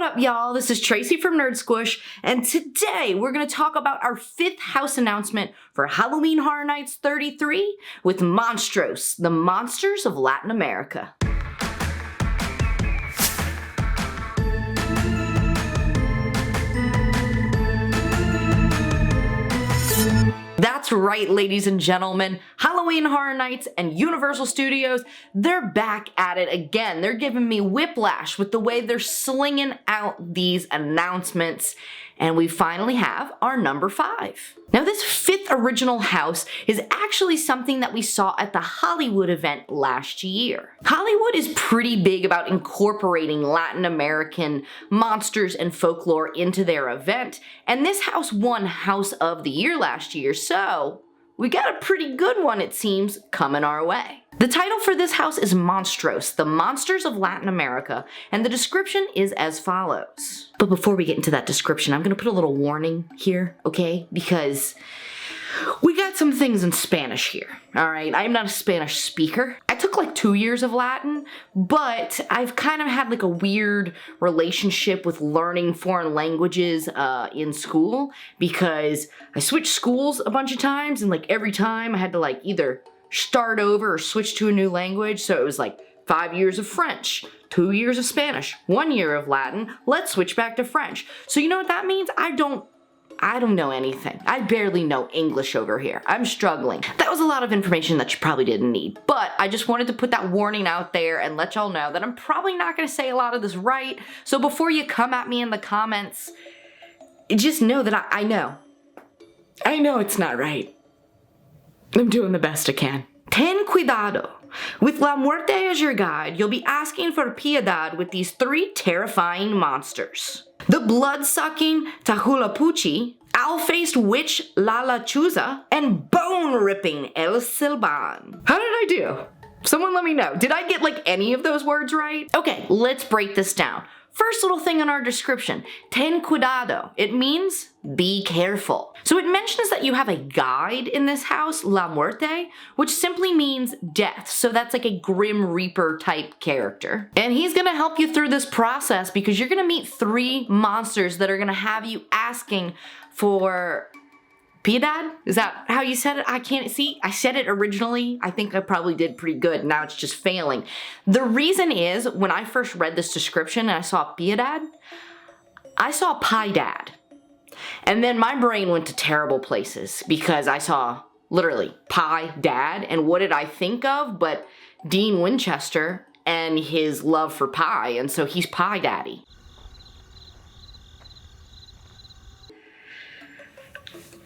up, y'all? This is Tracy from Nerd Squish, and today we're going to talk about our 5th house announcement for Halloween Horror Nights 33 with Monstruos, the Monsters of Latin America. That's right, ladies and gentlemen. Halloween Horror Nights and Universal Studios, they're back at it again. They're giving me whiplash with the way they're slinging out these announcements. And we finally have our number 5. Now, this 5th original house is actually something that we saw at the Hollywood event last year. Hollywood is pretty big about incorporating Latin American monsters and folklore into their event, and this house won House of the Year last year, so we got a pretty good one, it seems, coming our way. The title for this house is Monstruos, the Monsters of Latin America, and the description is as follows. But before we get into that description, I'm going to put a little warning here, okay? Because we got some things in Spanish here, alright? I'm not a Spanish speaker. I took like 2 years of Latin, but I've kind of had like a weird relationship with learning foreign languages in school because I switched schools a bunch of times, and like every time I had to like either start over or switch to a new language. So it was like 5 years of French, 2 years of Spanish, 1 year of Latin, let's switch back to French. So you know what that means? I don't know anything. I barely know English over here. I'm struggling. That was a lot of information that you probably didn't need, but I just wanted to put that warning out there and let y'all know that I'm probably not going to say a lot of this right. So before you come at me in the comments, just know that I know. I know it's not right. I'm doing the best I can. Ten cuidado. With La Muerte as your guide, you'll be asking for piedad with these 3 terrifying monsters. The blood-sucking Tahulapuchi, owl-faced witch La Lechuza, and bone-ripping El Silban. How did I do? Someone let me know. Did I get like any of those words right? Okay, let's break this down. First little thing in our description, ten cuidado. It means be careful. So it mentions that you have a guide in this house, La Muerte, which simply means death. So that's like a Grim Reaper type character. And he's gonna help you through this process because you're gonna meet 3 monsters that are gonna have you asking for piedad? Is that how you said it? I can't see. I said it originally. I think I probably did pretty good. Now it's just failing. The reason is when I first read this description and I saw piedad, I saw pie dad. And then my brain went to terrible places because I saw literally pie dad. And what did I think of? But Dean Winchester and his love for pie. And so he's pie daddy.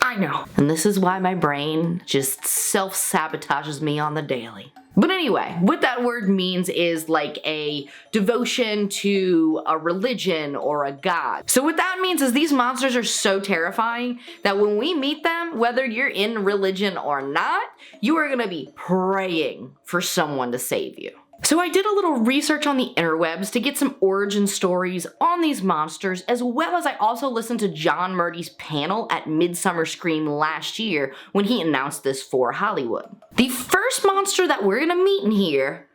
I know. And this is why my brain just self-sabotages me on the daily. But anyway, what that word means is like a devotion to a religion or a god. So what that means is these monsters are so terrifying that when we meet them, whether you're in religion or not, you are gonna be praying for someone to save you. So I did a little research on the interwebs to get some origin stories on these monsters, as well as I also listened to John Murdy's panel at Midsummer Scream last year when he announced this for Hollywood. The first monster that we're gonna meet in here,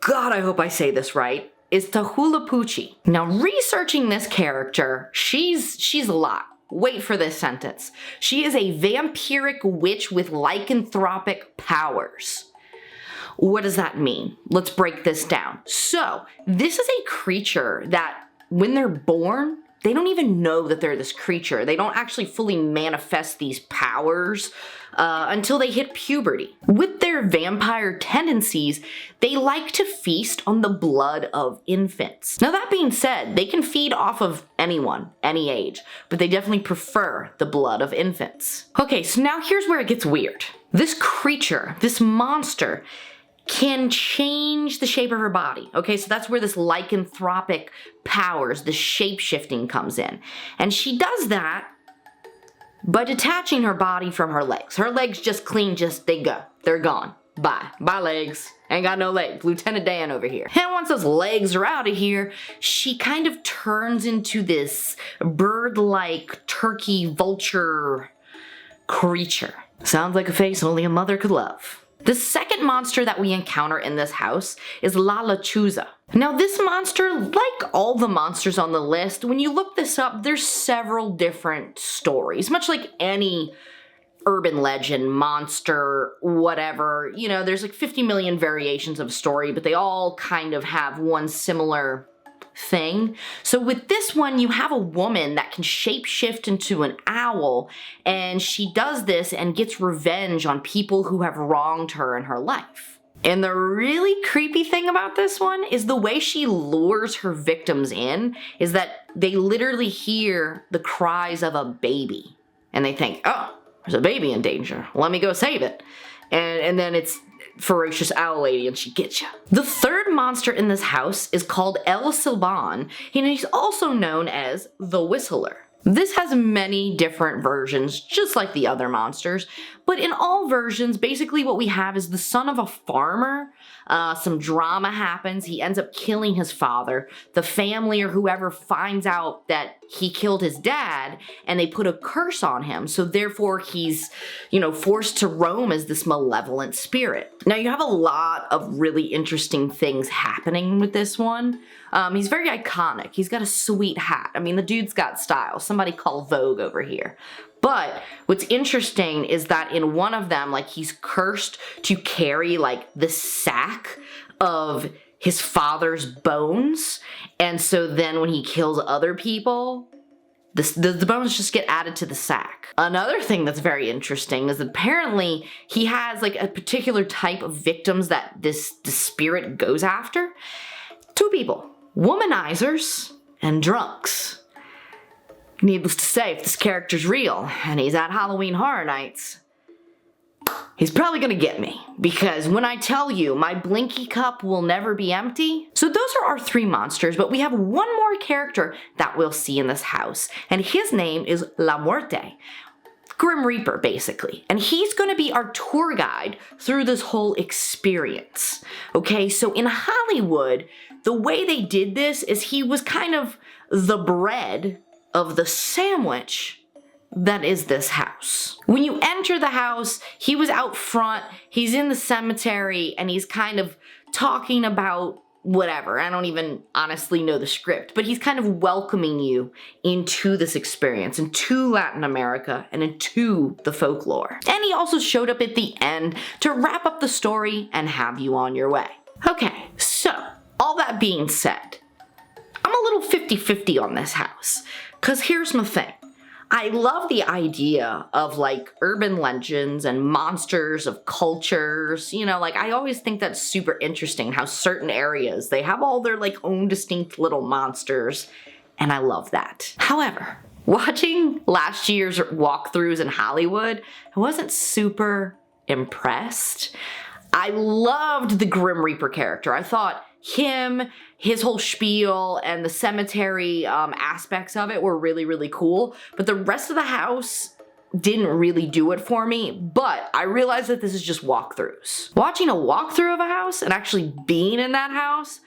God, I hope I say this right, is Tahulapuchi. Now, researching this character, she's a lot. Wait for this sentence. She is a vampiric witch with lycanthropic powers. What does that mean? Let's break this down. So, this is a creature that when they're born, they don't even know that they're this creature. They don't actually fully manifest these powers until they hit puberty. With their vampire tendencies, they like to feast on the blood of infants. Now that being said, they can feed off of anyone, any age, but they definitely prefer the blood of infants. Okay, so now here's where it gets weird. This creature, this monster, can change the shape of her body. Okay, so that's where this lycanthropic powers, the shape-shifting comes in. And she does that by detaching her body from her legs. Her legs just clean, they go. They're gone. Bye. Bye, legs. Ain't got no legs. Lieutenant Dan over here. And once those legs are out of here, she kind of turns into this bird-like turkey vulture creature. Sounds like a face only a mother could love. The second monster that we encounter in this house is La Lechuza. Now this monster, like all the monsters on the list, when you look this up, there's several different stories, much like any urban legend, monster, whatever. You know, there's like 50 million variations of a story, but they all kind of have one similar thing. So with this one, you have a woman that can shapeshift into an owl, and she does this and gets revenge on people who have wronged her in her life. And the really creepy thing about this one is the way she lures her victims in is that they literally hear the cries of a baby. And they think, oh, there's a baby in danger. Let me go save it. And then it's ferocious owl lady and she gets you. The third monster in this house is called El Silban, and he's also known as the Whistler. This has many different versions, just like the other monsters, but in all versions, basically what we have is the son of a farmer. Some drama happens, he ends up killing his father. The family or whoever finds out that he killed his dad, and they put a curse on him, so therefore he's, forced to roam as this malevolent spirit. Now you have a lot of really interesting things happening with this one. He's very iconic. He's got a sweet hat. I mean, the dude's got style. Somebody call Vogue over here. But what's interesting is that in one of them, like, he's cursed to carry like the sack of his father's bones. And so then when he kills other people, the bones just get added to the sack. Another thing that's very interesting is apparently he has like a particular type of victims that this spirit goes after. Two people, womanizers and drunks. Needless to say, if this character's real and he's at Halloween Horror Nights, he's probably gonna get me, because when I tell you my blinky cup will never be empty. So those are our three monsters, but we have one more character that we'll see in this house, and his name is La Muerte. Grim Reaper, basically. And he's gonna be our tour guide through this whole experience. Okay, so in Hollywood, the way they did this is he was kind of the bread of the sandwich that is this house. When you enter the house, he was out front, he's in the cemetery, and he's kind of talking about whatever. I don't even honestly know the script, but he's kind of welcoming you into this experience, into Latin America, and into the folklore. And he also showed up at the end to wrap up the story and have you on your way. Okay, so all that being said, I'm a little 50-50 on this house, because here's my thing. I love the idea of like urban legends and monsters of cultures. Like I always think that's super interesting how certain areas, they have all their like own distinct little monsters, and I love that. However, watching last year's walkthroughs in Hollywood, I wasn't super impressed. I loved the Grim Reaper character. I thought him, his whole spiel, and the cemetery aspects of it were really, really cool. But the rest of the house didn't really do it for me. But I realized that this is just walkthroughs. Watching a walkthrough of a house and actually being in that house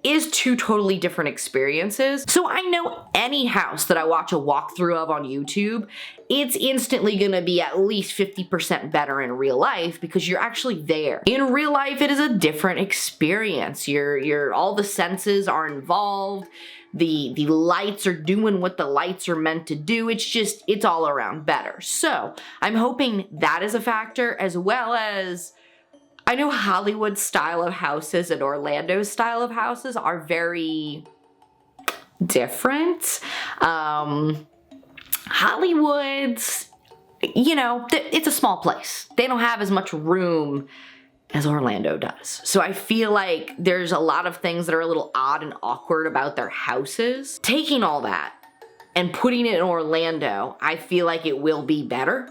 is two totally different experiences. So I know any house that I watch a walkthrough of on YouTube, it's instantly gonna be at least 50% better in real life because you're actually there. In real life, it is a different experience. All the senses are involved. The lights are doing what the lights are meant to do. It's all around better. So I'm hoping that is a factor, as well as I know Hollywood style of houses and Orlando's style of houses are very different. Hollywood's, it's a small place. They don't have as much room as Orlando does. So I feel like there's a lot of things that are a little odd and awkward about their houses. Taking all that and putting it in Orlando, I feel like it will be better,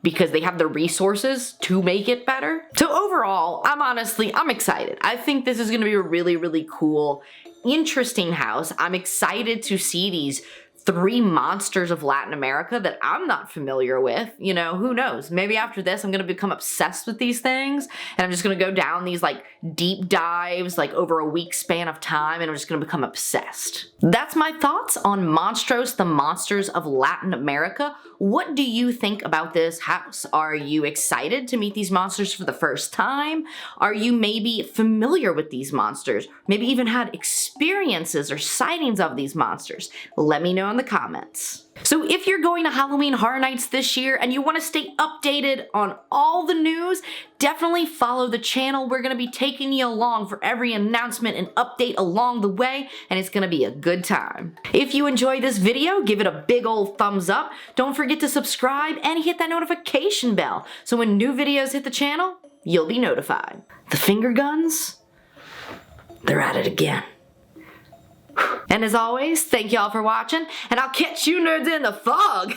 because they have the resources to make it better. So overall, I'm excited. I think this is gonna be a really, really cool, interesting house. I'm excited to see these 3 monsters of Latin America that I'm not familiar with. You know, who knows? Maybe after this I'm gonna become obsessed with these things and I'm just gonna go down these like deep dives like over a week span of time and I'm just gonna become obsessed. That's my thoughts on Monstruos, the monsters of Latin America. What do you think about this house? Are you excited to meet these monsters for the first time? Are you maybe familiar with these monsters? Maybe even had experiences or sightings of these monsters? Let me know in the comments. So if you're going to Halloween Horror Nights this year and you want to stay updated on all the news, definitely follow the channel. We're going to be taking you along for every announcement and update along the way, and it's going to be a good time. If you enjoyed this video, give it a big old thumbs up. Don't forget to subscribe and hit that notification bell so when new videos hit the channel, you'll be notified. The finger guns, they're at it again. And as always, thank y'all for watching, and I'll catch you nerds in the fog!